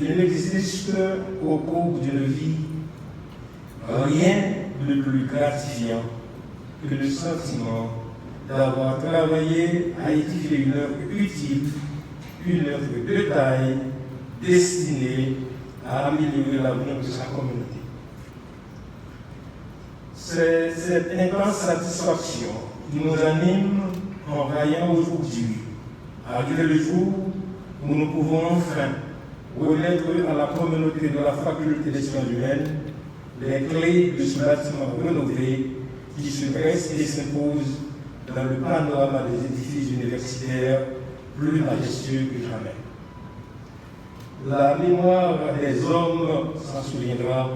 il n'existe au cours d'une vie rien de plus gratifiant que le sentiment d'avoir travaillé à édifier une œuvre utile, une œuvre de taille, destinée à améliorer l'avenir de sa communauté. C'est cette intense satisfaction qui nous anime en raillant aujourd'hui, arrivé le jour où nous pouvons enfin remettre à la communauté de la faculté des sciences humaines les clés de ce bâtiment rénové qui se dresse et s'impose dans le panorama des édifices universitaires plus majestueux que jamais. La mémoire des hommes s'en souviendra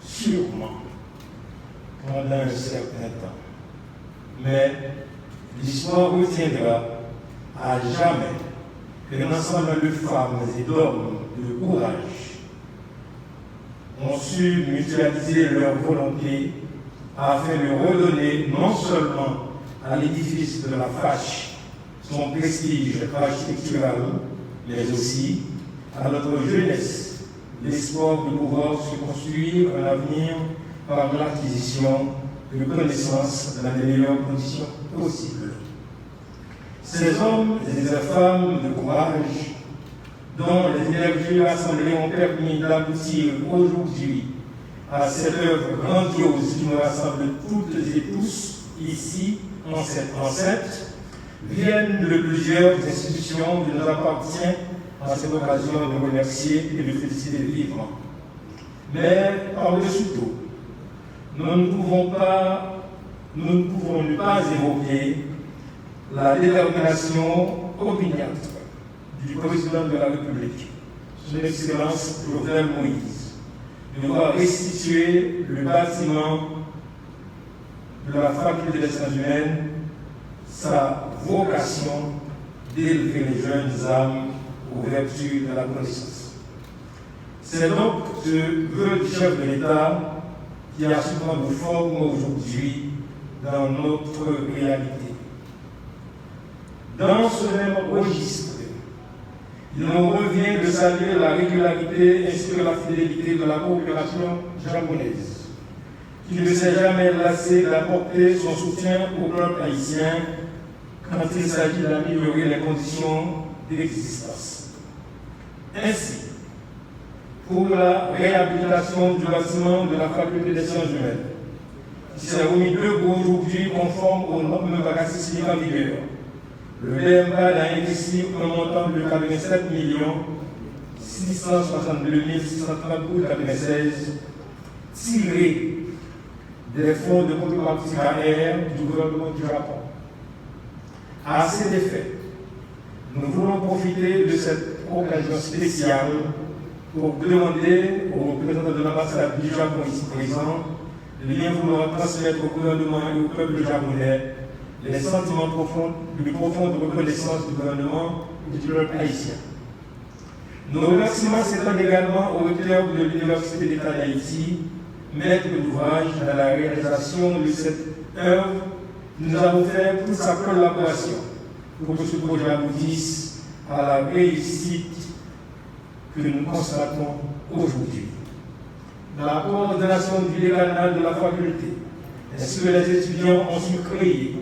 sûrement pendant un certain temps. Mais l'histoire retiendra à jamais qu'un ensemble de femmes et d'hommes de courage ont su mutualiser leur volonté afin de redonner non seulement à l'édifice de la FACH son prestige architectural, mais aussi à notre jeunesse l'espoir de pouvoir se construire un avenir par l'acquisition de connaissances dans les meilleures conditions possibles. Ces hommes et ces femmes de courage, dont les énergies rassemblées ont permis d'aboutir aujourd'hui à cette œuvre grandiose qui nous rassemble toutes et tous ici en cette enceinte, viennent de plusieurs institutions qui nous appartient à cette occasion de remercier et de féliciter vivement. Mais par-dessus tout, nous ne pouvons ne pas évoquer la détermination opiniâtre du président de la République, son Excellence Jovenel Moïse, de voir restituer le bâtiment de la faculté des sciences humaines, sa vocation d'élever les jeunes âmes aux vertus de la connaissance. C'est donc ce vœu du chef de l'État qui a su prendre forme aujourd'hui dans notre réalité. Dans ce même registre, il nous revient de saluer la régularité ainsi que la fidélité de la population japonaise, qui ne s'est jamais lassée d'apporter son soutien au peuple haïtien quand il s'agit d'améliorer les conditions d'existence. Ainsi, pour la réhabilitation du bâtiment de la faculté des sciences humaines, qui s'est remis debout aujourd'hui conforme aux normes bâtissiques en vigueur, le BMPAD a investi un montant de 87 662 632,96 tiré des fonds de contrepartie AR du gouvernement du Japon. À cet effet, nous voulons profiter de cette occasion spéciale pour demander aux représentants de l'ambassade du Japon ici présents de bien vouloir transmettre au gouvernement et au peuple japonais les sentiments plus profonds de reconnaissance du gouvernement et du peuple haïtien. Nos remerciements s'étendent également au recteur de l'Université d'État d'Haïti, maître d'ouvrage dans la réalisation de cette œuvre qui nous a offert toute sa collaboration pour que ce projet aboutisse à la réussite que nous constatons aujourd'hui. Dans la coordination du décanat de la faculté, ainsi que les étudiants ont su créer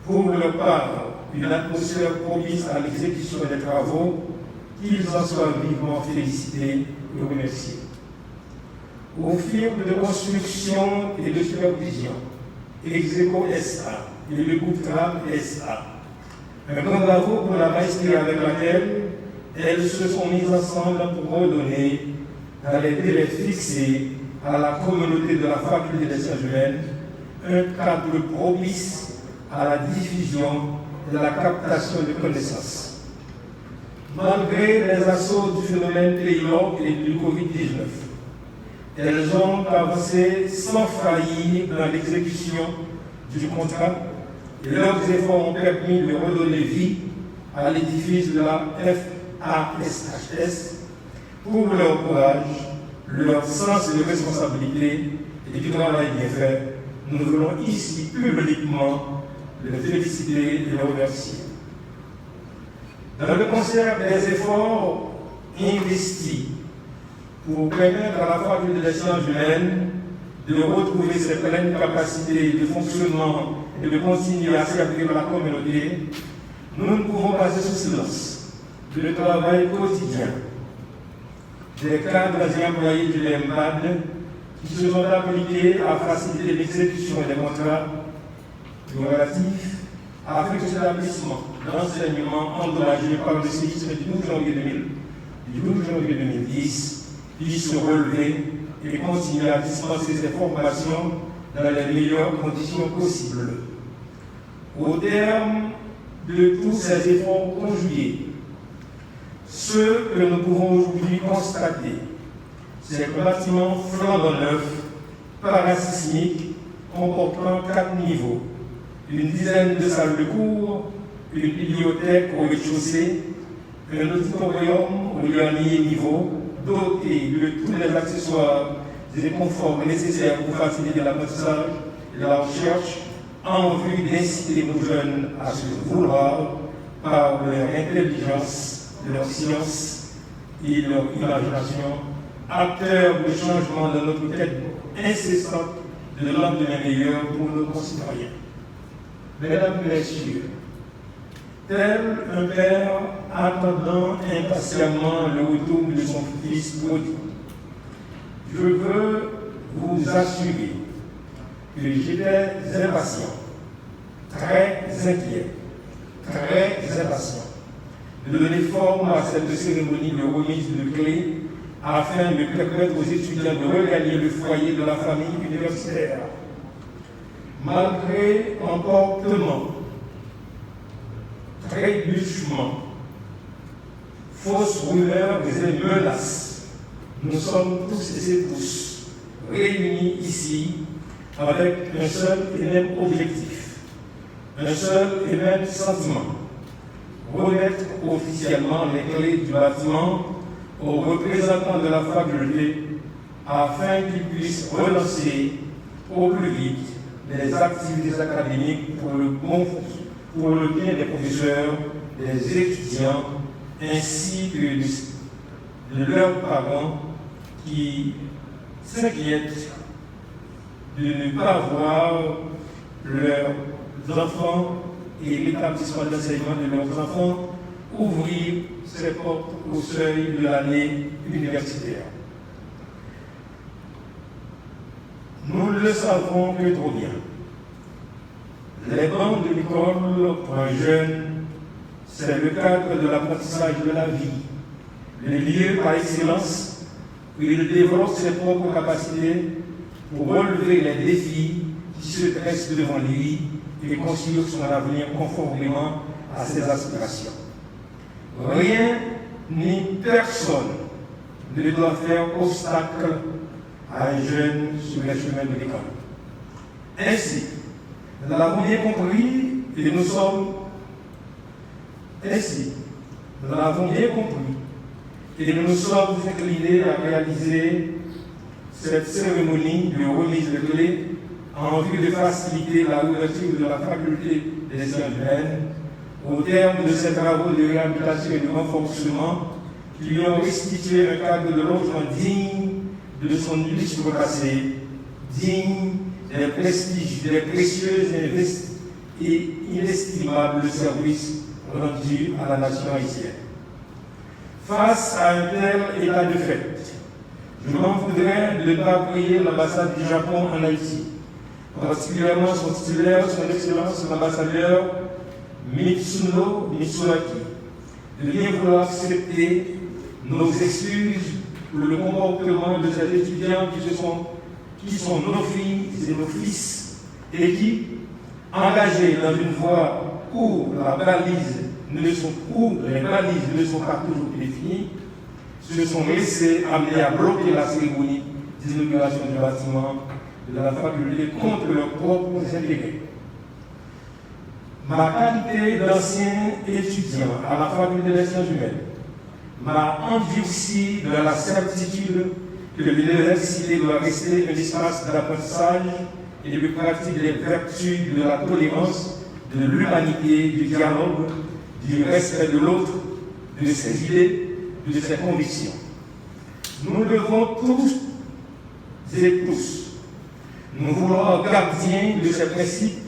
pour leur part une atmosphère propice à l'exécution des travaux, qu'ils en soient vivement félicités et remerciés. Aux firmes de construction et de supervision, Execo SA et le groupe TRAM SA, un grand bravo pour la maestrie avec laquelle elles se sont mises ensemble pour redonner, dans les délais fixés, à la communauté de la faculté des sciences humaines un cadre propice à la diffusion et à la captation de connaissances. Malgré les assauts du phénomène Taylor et du Covid-19, elles ont avancé sans faillir dans l'exécution du contrat et leurs efforts ont permis de redonner vie à l'édifice de la FASHS pour leur courage, leur sens de responsabilité et du travail bien fait. Nous voulons ici publiquement les féliciter et les remercier. Dans le concert des efforts investis pour permettre à la faculté des sciences humaines de retrouver ses pleines capacités de fonctionnement et de continuer à servir la communauté, nous ne pouvons passer sous silence le travail quotidien des cadres et employés du LEMBAD qui se sont appliqués à faciliter l'exécution des contrats relatifs afin que cet établissement d'enseignement endommagé par le séisme du 12 janvier 2010 puisse se relever et continuer à dispenser ses formations dans les meilleures conditions possibles. Au terme de tous ces efforts conjugués, ce que nous pouvons aujourd'hui constater, c'est un bâtiment flambant neuf, parasismique, comportant 4 niveaux, une dizaine de salles de cours, une bibliothèque au rez-de-chaussée, un auditorium au dernier niveau, doté de tous les accessoires et des conforts nécessaires pour faciliter l'apprentissage et la recherche, en vue d'inciter nos jeunes à se vouloir par leur intelligence, leur science et leur imagination, acteurs de changement dans notre quête incessante de lendemain meilleur pour nos concitoyens. Mesdames et messieurs, tel un père attendant impatiemment le retour de son fils prodigue, je veux vous assurer que j'étais impatient, très inquiet, très impatient de donner forme à cette cérémonie de remise de clés afin de permettre aux étudiants de regagner le foyer de la famille universitaire. Malgré emportement, trébuchement, fausses rumeurs et menaces, nous sommes tous et tous réunis ici avec un seul et même objectif, un seul et même sentiment: remettre officiellement les clés du bâtiment aux représentants de la faculté afin qu'ils puissent relancer au plus vite les activités académiques pour le bien des professeurs, des étudiants, ainsi que de leurs parents qui s'inquiètent de ne pas voir leurs enfants et l'établissement d'enseignement de leurs enfants ouvrir ses portes au seuil de l'année universitaire. Nous ne le savons que trop bien. Les bancs de l'école pour un jeune, c'est le cadre de l'apprentissage de la vie, le lieu par excellence où il développe ses propres capacités pour relever les défis qui se dressent devant lui et construire son avenir conformément à ses aspirations. Rien ni personne ne doit faire obstacle à un jeune sur les chemins de l'école. Ainsi, nous l'avons bien compris et nous sommes inclinés à réaliser cette cérémonie de remise de clés en vue de faciliter la ouverture de la faculté des sciences humaines au terme de ces travaux de réhabilitation et de renforcement qui lui ont restitué un cadre de logement digne de son illustre passé, digne des précieux et inestimables services rendus à la nation haïtienne. Face à un tel état de fait, je m'en voudrais de ne pas prier l'ambassade du Japon en Haïti, particulièrement son titulaire, son Excellence l'ambassadeur Mitsuno Mitsuaki, de bien vouloir accepter nos excuses pour le comportement de ces étudiants qui sont nos filles et nos fils et qui, engagés dans une voie où les balises ne sont pas toujours définies, se sont laissés amener à bloquer la cérémonie d'inauguration du bâtiment de la faculté contre leurs propres intérêts. Ma qualité d'ancien étudiant à la faculté des sciences humaines m'a endurci dans la certitude que l'université doit rester un espace d'apprentissage et de pratique des vertus de la tolérance, de l'humanité, du dialogue, du respect de l'autre, de ses idées, de ses convictions. Nous devons tous et tous nous vouloir gardiens de ces principes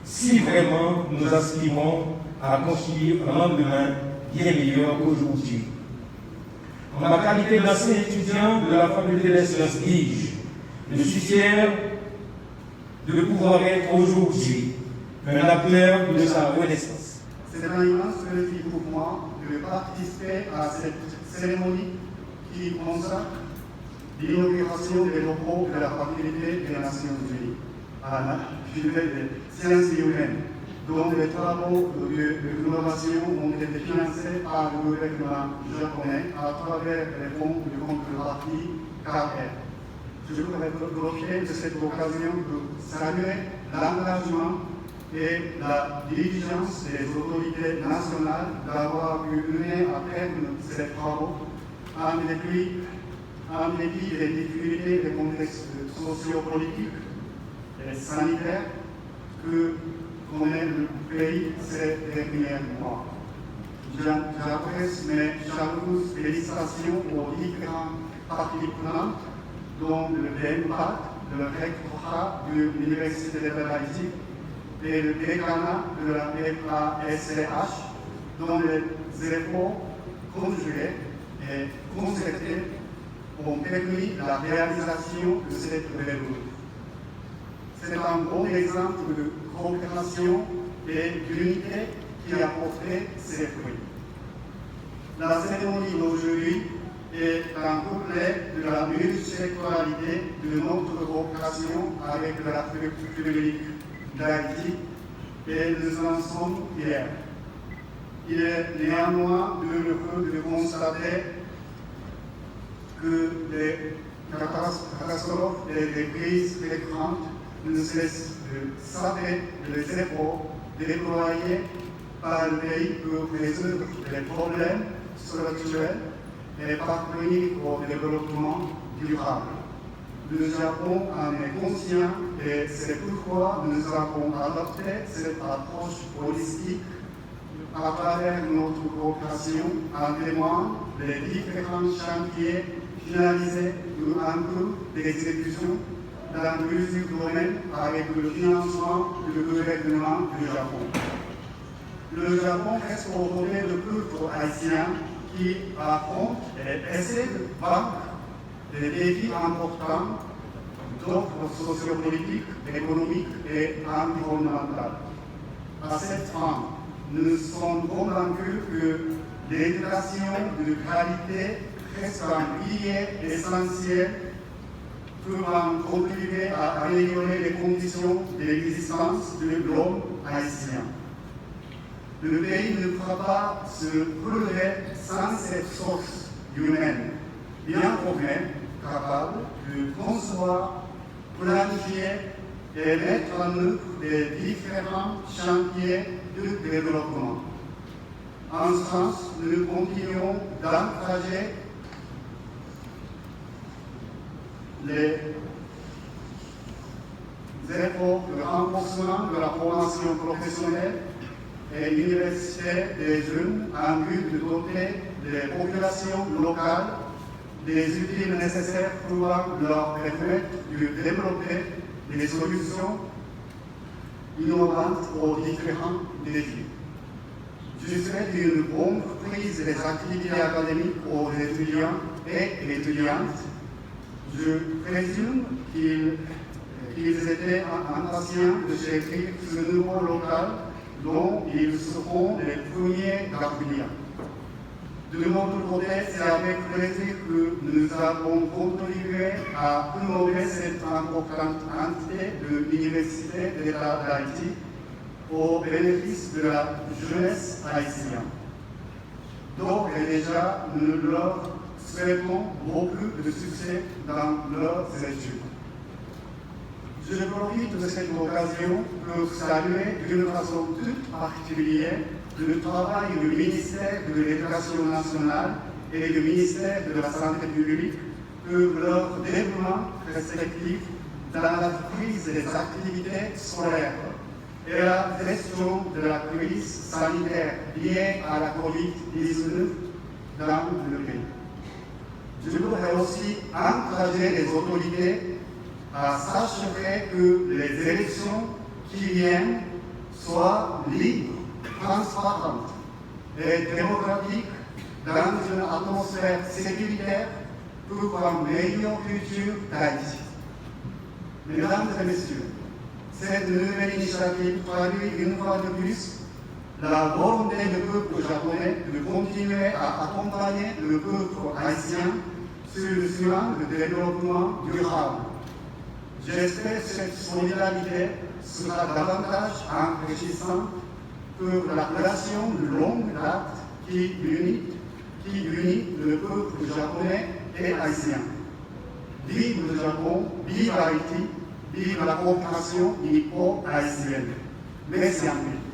si vraiment nous aspirons à construire un lendemain bien meilleur qu'aujourd'hui. En ma qualité d'ancien étudiant de la faculté des sciences Guige, je suis fier de pouvoir être aujourd'hui un acteur de sa renaissance. C'est un immense plaisir pour moi de participer à cette cérémonie qui consacre l'inauguration des locaux de la Faculté des Nations Unies à la Faculté des Sciences Humaines, dont les travaux de rénovation ont été financés par le gouvernement japonais à travers les fonds de contrepartie CAREL. Je voudrais profiter de cette occasion pour saluer l'engagement et la diligence des autorités nationales d'avoir pu mener à terme ces travaux en dépit des difficultés des contextes sociopolitiques et sanitaires que connaît le pays ces derniers mois. J'adresse mes chaleureuses félicitations aux différents parties prenantes, dont le DENPAD, le rectorat de l'Université de Tahiti et le décanat de la FASCH, dont les efforts conjugués et concertés ont permis la réalisation de cette belle route. C'est un bon exemple de coopération et d'unité qui a porté ses fruits. La cérémonie d'aujourd'hui est un couplet de la multisectoralité de notre coopération avec la République d'Haïti et nous en sommes fiers. Il est néanmoins heureux de constater que les catastrophes et les crises récurrentes ne cessent de saper les efforts déployés par le pays pour résoudre les problèmes structurels et parvenir au développement durable. Le Japon en est conscient et c'est pourquoi nous avons adopté cette approche holistique à travers notre coopération en témoignent les différents chantiers finalisés ou en cours d'exécution dans plusieurs domaines avec le financement du gouvernement du Japon. Le Japon reste aux côtés de peuples haïtiens qui affrontent et essaient de vaincre des défis importants d'ordre sociopolitique, économique et environnemental. À cette fin, nous sommes convaincus que l'éducation de qualité reste un pilier essentiel pouvant contribuer à améliorer les conditions d'existence de l'homme haïtien. Le pays ne pourra pas se relever sans cette source humaine, bien formée, capable de concevoir, planifier et mettre en œuvre les différents chantiers de développement. En ce sens, nous continuons d'encourager les efforts de renforcement de la formation professionnelle et universitaire des jeunes en vue de doter les populations locales des outils nécessaires pour leur permettre de développer des solutions innovantes aux différents défis. Je souhaite une bonne reprise des activités académiques aux étudiants et étudiantes. Je présume qu'ils étaient impatients de s'écrire ce nouveau local dont ils seront les premiers gardiens. De notre côté, c'est avec plaisir que nous avons contribué à promover cette importante entité de l'Université de l'État d'Haïti au bénéfice de la jeunesse haïtienne. D'ores et déjà, nous leur souhaitons beaucoup de succès dans leurs études. Je profite de cette occasion pour saluer d'une façon toute particulière le travail du ministère de l'Éducation nationale et du ministère de la Santé publique pour leur développement respectif dans la prise des activités scolaires et la gestion de la crise sanitaire liée à la COVID-19 dans le pays. Je voudrais encourager les autorités à s'assurer que les élections qui viennent soient libres, transparentes et démocratiques dans une atmosphère sécuritaire pour un meilleur futur d'Haïti. Mesdames et messieurs, cette nouvelle initiative traduit une fois de plus la volonté du peuple japonais de continuer à accompagner le peuple haïtien sur le chemin de développement durable. J'espère que cette solidarité sera davantage enrichissante pour la création de longue date qui unit le peuple japonais et haïtien. Vive le Japon, vive Haïti, vive la coopération nippo-haïtienne. Merci à vous.